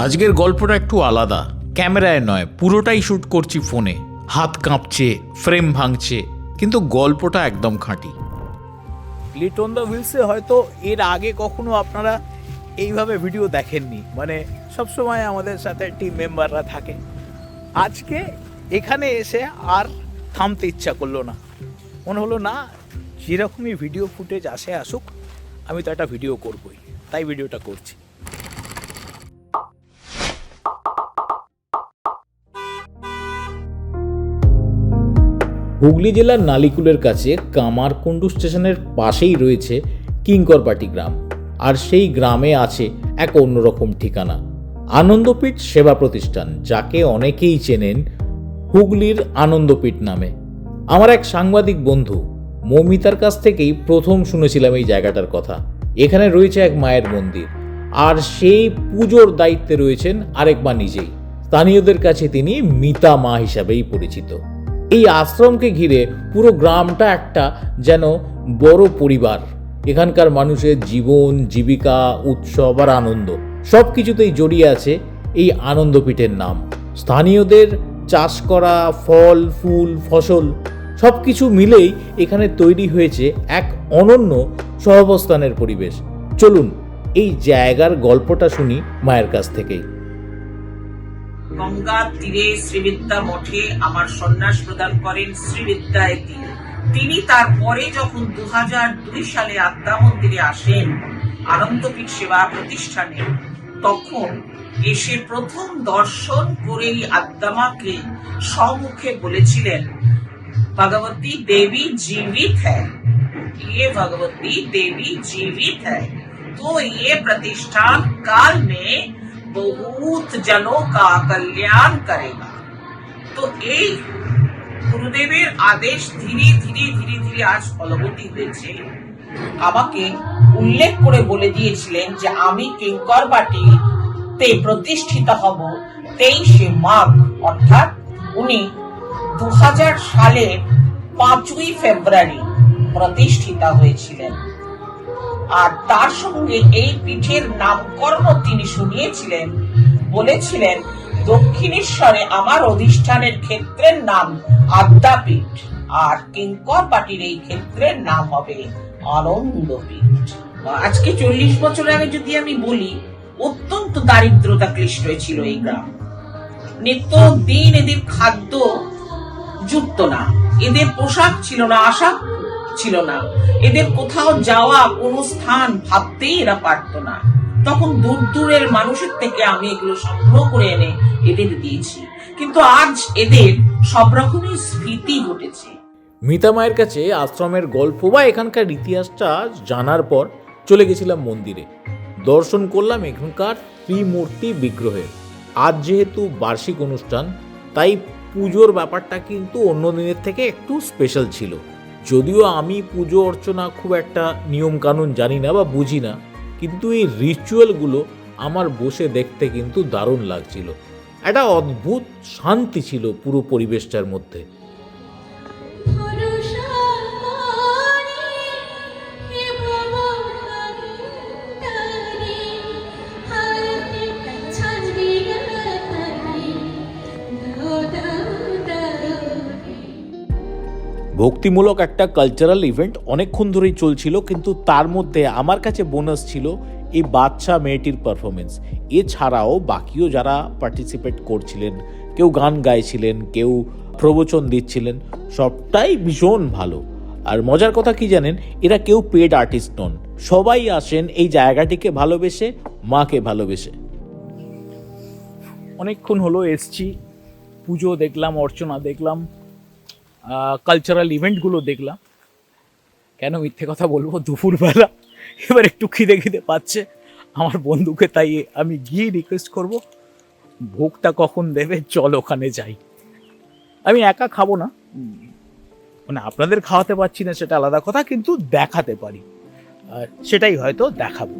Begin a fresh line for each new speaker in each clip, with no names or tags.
আজকের গল্পটা একটু আলাদা, ক্যামেরায় নয়, পুরোটাই শ্যুট করছি ফোনে। হাত কাঁপছে, ফ্রেম ভাঙছে, কিন্তু গল্পটা একদম খাঁটি।
লিট অন দ্য হুইলসে হয়তো এর আগে কখনো আপনারা এইভাবে ভিডিও দেখেননি, মানে সবসময় আমাদের সাথে টিম মেম্বাররা থাকে। আজকে এখানে এসে আর থামতে ইচ্ছা করলো না, মনে হলো না যেরকমই ভিডিও ফুটেজ আসুক, আমি তো একটা ভিডিও করবই, তাই ভিডিওটা করছি।
হুগলি জেলার নালিকুলের কাছে কামারকুণ্ডু স্টেশনের পাশেই রয়েছে কিঙ্করপাটি গ্রাম, আর সেই গ্রামে আছে এক অন্যরকম ঠিকানা, আনন্দপীঠ সেবা প্রতিষ্ঠান, যাকে অনেকেই চেনেন হুগলির আনন্দপীঠ নামে। আমার এক সাংবাদিক বন্ধু মৌমিতার কাছ থেকেই প্রথম শুনেছিলাম এই জায়গাটার কথা। এখানে রয়েছে এক মায়ের মন্দির, আর সেই পুজোর দায়িত্বে রয়েছেন আরেক মা নিজেই। স্থানীয়দের কাছে তিনি মিতা মা হিসাবেই পরিচিত। এই আশ্রমকে ঘিরে পুরো গ্রামটা একটা যেন বড় পরিবার। এখানকার মানুষের জীবন, জীবিকা, উৎসব আর আনন্দ সব কিছুতেই জড়িয়ে আছে এই আনন্দপীঠের নাম। স্থানীয়দের চাষ করা ফল, ফুল, ফসল সব কিছু মিলেই এখানে তৈরি হয়েছে এক অনন্য সহাবস্থানের পরিবেশ। চলুন এই জায়গার গল্পটা শুনি মায়ের কাছ থেকেই।
গঙ্গার তীরে শ্রীবিদ্যা মঠে আমার সন্ন্যাস প্রদান করেন শ্রীবিদ্যায় তিনি। তারপরে যখন 2002 সালে আদ্যা মন্দিরে আসেন আনন্দপীঠ সেবা প্রতিষ্ঠানে, তখন এসে প্রথম দর্শন করেই আদ্যামাকে সম্মুখে বলেছিলেন, भगवती देवी जीवित है, ये भगवती देवी जीवित है, तो ये प्रतिष्ठान काल में बहुत जनों का कल्याण करेगा। तो এই গুরুদেবের আদেশ ধীরে ধীরে ধীরে ধীরে আজ ফলবতী হয়েছে। আমাকে উল্লেখ করে বলে দিয়েছিলেন যে আমি কিঙ্করপাটিতে প্রতিষ্ঠিত হব 23 মাঘ, অর্থাৎ উনি 2000 সালের 5ই ফেব্রুয়ারি প্রতিষ্ঠিতা হয়েছিলেন। আর তার সঙ্গে এই পীঠের নামকরণ তিনি শুনিয়েছিলেন, বলেছিলেন দক্ষিণেশ্বরে আমার অধিষ্ঠানের ক্ষেত্রের নাম আদ্যাপীঠ, আর কিঙ্করপাটির এই ক্ষেত্রের নাম হবে আনন্দপীঠ। আজকে 40 বছর আগে যদি আমি বলি, অত্যন্ত দারিদ্রতা ক্লিষ্ট ছিল এই গ্রাম। নিত্য দিন এদের খাদ্য জুটতো না, এদের পোশাক ছিল না, আশা ছিল না, এদের কোথাও যাওয়া, কোনো স্থান ভাবতেই এরা পারতো না। তখন দূর দূরের মানুষের থেকে আমি এগুলো সংগ্রহ করে এনে এদের দিয়েছি, কিন্তু আজ এদের সব রকমই স্ফীতি ঘটেছে।
মিতা মায়ের কাছে আশ্রমের গল্প বা এখানকার ইতিহাসটা জানার পর চলে গেছিলাম মন্দিরে। দর্শন করলাম এখানকার ত্রিমূর্তি বিগ্রহের। আজ যেহেতু বার্ষিক অনুষ্ঠান, তাই পুজোর ব্যাপারটা কিন্তু অন্য দিনের থেকে একটু স্পেশাল ছিল। যদিও আমি পুজো অর্চনা খুব একটা নিয়ম কানুন জানি না বা বুঝি না, কিন্তু এই রিচুয়ালগুলো আমার বসে দেখতে কিন্তু দারুণ লাগছিল। একটা অদ্ভুত শান্তি ছিল পুরো পরিবেশটার মধ্যে। ভক্তিমূলক একটা কালচারাল ইভেন্ট অনেকক্ষণ ধরেই চলছিল, কিন্তু তার মধ্যে আমার কাছে বোনাস ছিল এই বাচ্চা মেয়েটির পারফরমেন্স। এছাড়াও বাকিও যারা পার্টিসিপেট করছিলেন, কেউ গান গাইছিলেন, কেউ প্রবচন দিচ্ছিলেন, সবটাই ভীষণ ভালো। আর মজার কথা কি জানেন, এরা কেউ পেড আর্টিস্ট নন, সবাই আসেন এই জায়গাটিকে ভালোবেসে, মাকে ভালোবেসে।
অনেকক্ষণ হলো এসছি, পুজো দেখলাম, অর্চনা দেখলাম, কালচারাল ইভেন্টগুলো দেখলাম। কেন মিথ্যে কথা বলবো, দুপুরবেলা এবার একটু খিদে পাচ্ছে আমার বন্ধুকে, তাই আমি গিয়ে রিকোয়েস্ট করব ভোগটা কখন দেবে, চল ওখানে যাই। আমি একা খাবো না, মানে আপনাদের খাওয়াতে পারছি না সেটা আলাদা কথা, কিন্তু দেখাতে পারি, আর সেটাই হয়তো দেখাবো।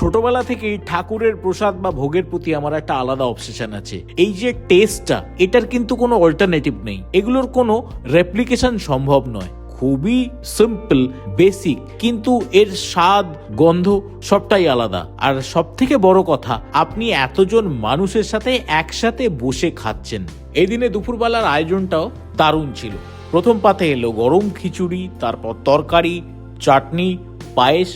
ছোটবেলা থেকেই ঠাকুরের প্রসাদ বা ভোগের প্রতি আমার একটা আলাদা অবসেশন আছে। এই যে টেস্টটা, এটার কিন্তু কোনো অল্টারনেটিভ নেই, এগুলোর কোনো রেপ্লিকেশন সম্ভব নয়। খুবই সিম্পল বেসিক, কিন্তু এর স্বাদ গন্ধ সবটাই আলাদা। আর সব থেকে বড় কথা, আপনি এতজন মানুষের সাথে একসাথে বসে খাচ্ছেন। এই দিনে দুপুরবেলার আয়োজনটাও দারুণ ছিল। প্রথম পাতে এলো গরম খিচুড়ি, তারপর তরকারি, চাটনি, পায়েস।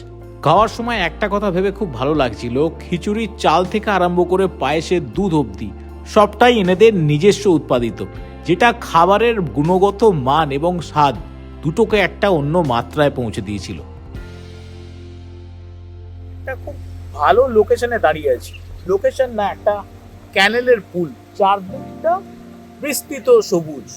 খাওয়ার সময় একটা কথা ভেবে খুব ভালো লাগছিল, খিচুড়ির চাল থেকে আরম্ভ করে পায়েসের দুধ অবধি সবটাই এনাদের নিজস্ব উৎপাদিত, যেটা খাবারের গুণগত মান এবং স্বাদ দুটোকে একটা অন্য মাত্রায় পৌঁছে দিয়েছিল।
একটা খুব ভালো লোকেশনে দাঁড়িয়ে আছি। লোকেশন না, একটা ক্যানেলের পুল, চারদিকটা বিস্তৃত সবুজ।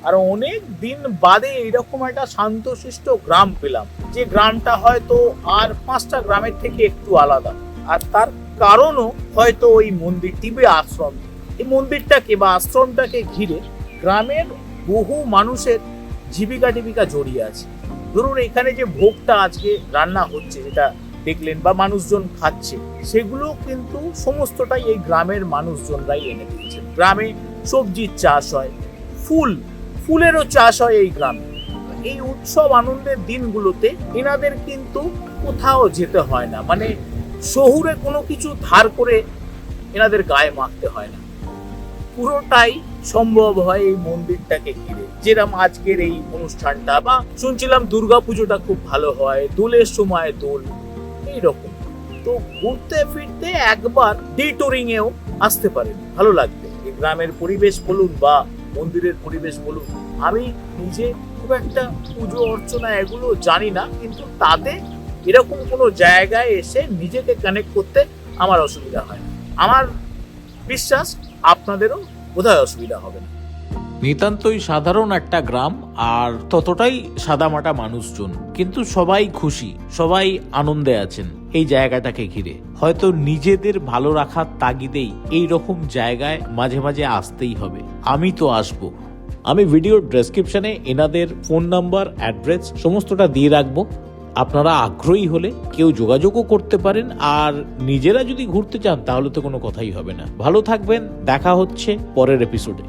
আর অনেক দিন বাদে এরকম একটা শান্তশিষ্ট গ্রাম পেলাম, যে গ্রামটা হয়তো আর 5টা গ্রামের থেকে একটু আলাদা। আর তার কারণও হয়তো ওই মন্দিরটি বা আশ্রম। এই মন্দিরটাকে বা আশ্রমটাকে ঘিরে গ্রামের বহু মানুষের জীবিকা জড়িয়ে আছে। ধরুন এখানে যে ভোগটা আজকে রান্না হচ্ছে, যেটা দেখলেন বা মানুষজন খাচ্ছে, সেগুলো কিন্তু সমস্তটাই এই গ্রামের মানুষজনরাই এনে দিয়েছে। গ্রামে সবজির চাষ হয়, ফুলেরও চাষ হয় এই গ্রামে। এই উৎসব আনন্দের দিনগুলোতে এনাদের কিন্তু কোথাও যেতে হয় না, মানে শহুরে কোনো কিছু ধার করে এনাদের গায়ে মাখতে হয় না। পুরোটাই সম্ভব হয় এই মন্দিরটাকে ঘিরে। যেরকম আজকের এই অনুষ্ঠানটা, বা শুনছিলাম দুর্গাপুজোটা খুব ভালো হয়, দোলের সময় দোল, এইরকম। তো ঘুরতে ফিরতে একবার ডিটোরিং এও আসতে পারেন, ভালো লাগবে। এই গ্রামের পরিবেশ বলুন বা মন্দিরের পরিবেশ বলুন, আমি নিজে খুব একটা পুজো অর্চনা এগুলো জানি না, কিন্তু তাতে এরকম কোনো জায়গায় এসে নিজেকে কানেক্ট করতে আমার অসুবিধা হয় না। আমার বিশ্বাস আপনাদেরও বোধহয় অসুবিধা হবে না।
নিতান্তই সাধারণ একটা গ্রাম, আর ততটাই সাদামাটা মানুষজন, কিন্তু সবাই খুশি, সবাই আনন্দে আছেন এই জায়গাটাকে ঘিরে। হয়তো নিজেদের ভালো রাখার তাগিদেই এই রকম জায়গায় মাঝে মাঝে আসতেই হবে। আমি তো আসবো। আমি ভিডিওর ডেসক্রিপশনে এনাদের ফোন নাম্বার, অ্যাড্রেস সমস্তটা দিয়ে রাখবো। আপনারা আগ্রহী হলে কেউ যোগাযোগও করতে পারেন, আর নিজেরা যদি ঘুরতে চান তাহলে তো কোনো কথাই হবে না। ভালো থাকবেন, দেখা হচ্ছে পরের এপিসোডে।